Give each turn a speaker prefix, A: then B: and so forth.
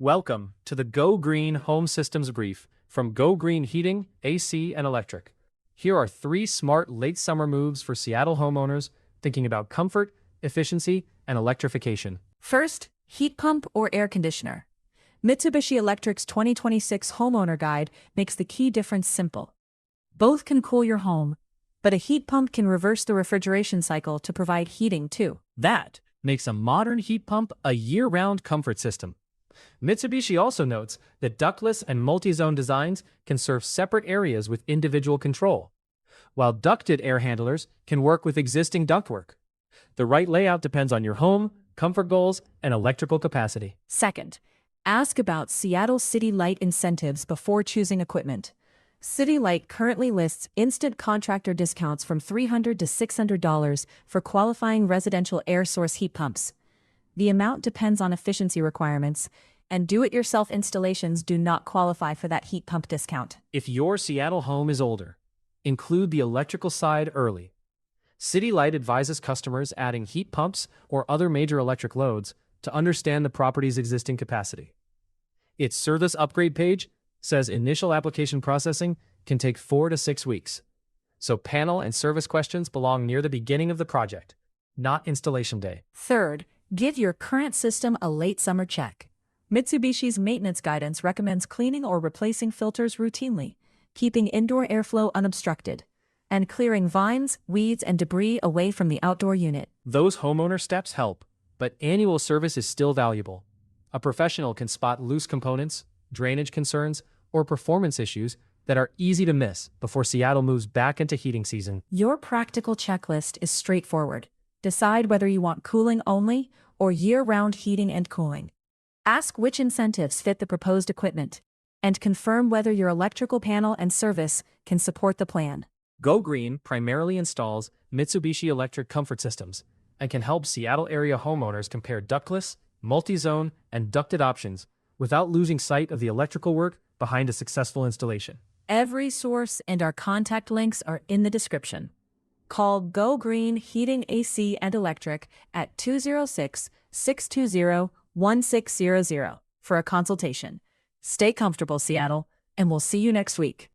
A: Welcome to the Go Green Home Systems Brief from Go Green Heating, AC, and Electric. Here are 3 smart late summer moves for Seattle homeowners thinking about comfort, efficiency, and electrification.
B: First, heat pump or air conditioner. Mitsubishi Electric's 2026 Homeowner Guide makes the key difference simple. Both can cool your home, but a heat pump can reverse the refrigeration cycle to provide heating too.
A: That makes a modern heat pump a year-round comfort system. Mitsubishi also notes that ductless and multi-zone designs can serve separate areas with individual control, while ducted air handlers can work with existing ductwork. The right layout depends on your home, comfort goals, and electrical capacity.
B: Second, ask about Seattle City Light incentives before choosing equipment. City Light currently lists instant contractor discounts from $300 to $600 for qualifying residential air source heat pumps. The amount depends on efficiency requirements, and do-it-yourself installations do not qualify for that heat pump discount.
A: If your Seattle home is older, include the electrical side early. City Light advises customers adding heat pumps or other major electric loads to understand the property's existing capacity. Its service upgrade page says initial application processing can take 4 to 6 weeks, so panel and service questions belong near the beginning of the project, not installation day.
B: Third, give your current system a late summer check. Mitsubishi's maintenance guidance recommends cleaning or replacing filters routinely, keeping indoor airflow unobstructed, and clearing vines, weeds, and debris away from the outdoor unit.
A: Those homeowner steps help, but annual service is still valuable. A professional can spot loose components, drainage concerns, or performance issues that are easy to miss before Seattle moves back into heating season.
B: Your practical checklist is straightforward. Decide whether you want cooling only or year-round heating and cooling. Ask which incentives fit the proposed equipment, and confirm whether your electrical panel and service can support the plan.
A: Go Green primarily installs Mitsubishi Electric comfort systems and can help Seattle area homeowners compare ductless, multi-zone, and ducted options without losing sight of the electrical work behind a successful installation.
B: Every source and our contact links are in the description. Call Go Green Heating, AC, and Electric at 206-620-1600 for a consultation. Stay comfortable, Seattle, and we'll see you next week.